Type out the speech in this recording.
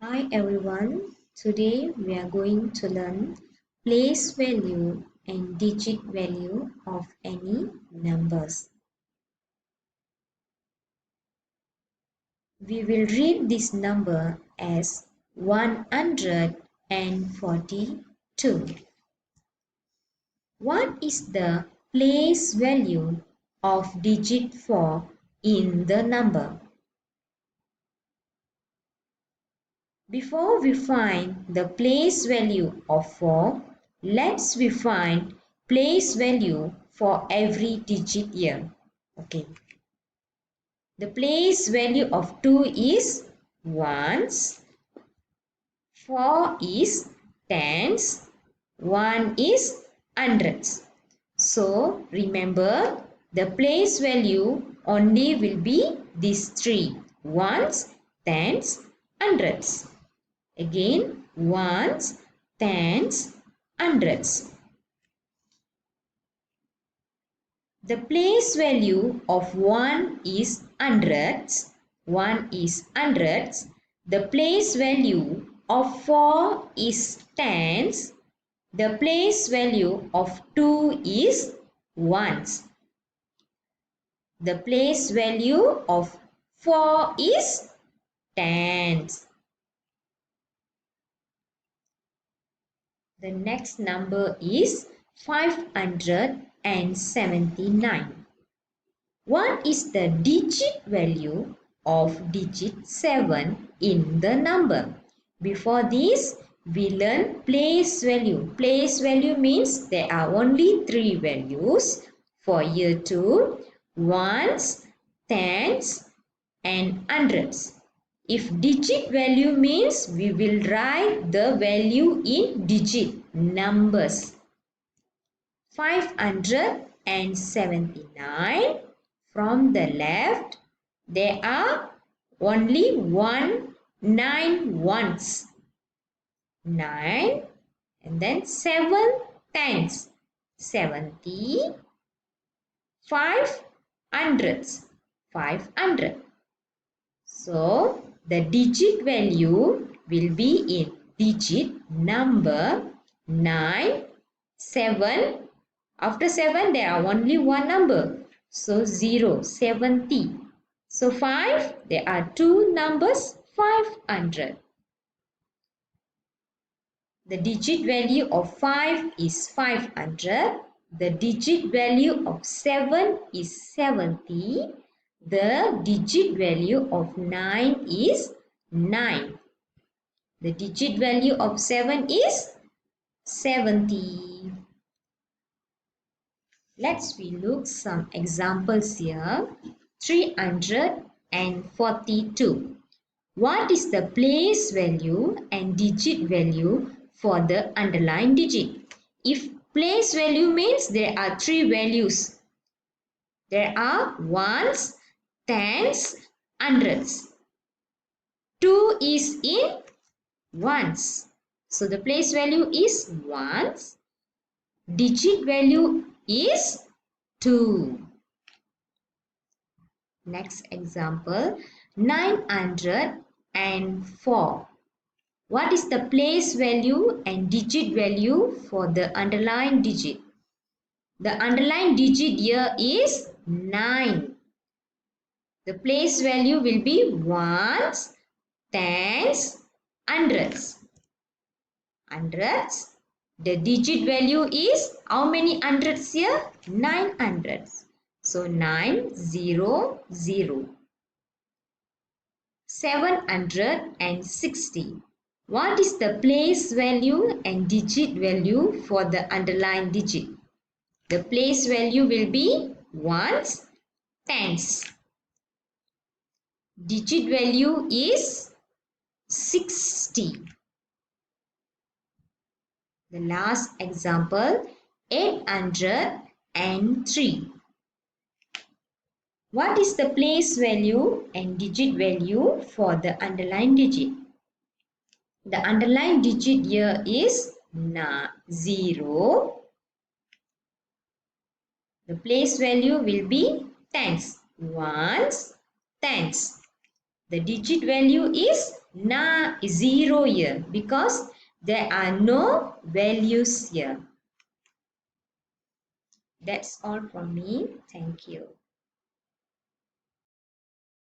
Hi everyone, today we are going to learn place value and digit value of any numbers. We will read this number as 142. What is the place value of digit 4 in the number? Before we find the place value of 4, let's we find place value for every digit here. Okay. The place value of 2 is ones, 4 is tens, 1 is hundreds. So remember the place value only will be these three: ones, tens, hundreds. Again, ones, tens, hundreds. The place value of 1 is hundreds. 1 is hundreds. The place value of 4 is tens. The place value of 2 is ones. The place value of 4 is tens. The next number is 579. What is the digit value of digit 7 in the number? Before this, we learn place value. Place value means there are only 3 values for year 2: ones, tens, and hundreds. If digit value means we will write the value in digit numbers. 579, from the left there are only 9 ones, 9, and then 7 tens, 70, 5 hundreds, 500. So the digit value will be in digit number 9, 7. After 7 there are only one number. So 0, 70. So 5, there are two numbers, 500. The digit value of 5 is 500. The digit value of 7 is 70. The digit value of 9 is 9. The digit value of 7 is 70. Let's we look some examples here. 342. What is the place value and digit value for the underlined digit? If place value means there are 3 values. There are ones, tens, hundreds. 2 is in ones. So the place value is ones. Digit value is 2. Next example, 904. What is the place value and digit value for the underlined digit? The underlined digit here is 9. The place value will be ones, tens, hundreds. Hundreds. The digit value is how many hundreds here? 9 hundreds. So 900. 760. What is the place value and digit value for the underlined digit? The place value will be ones, tens. Digit value is 60. The last example, 803. What is the place value and digit value for the underlined digit? The underlined digit here is 0. The place value will be tens. Ones, tens. The digit value is 0 here because there are no values here. That's all from me. Thank you.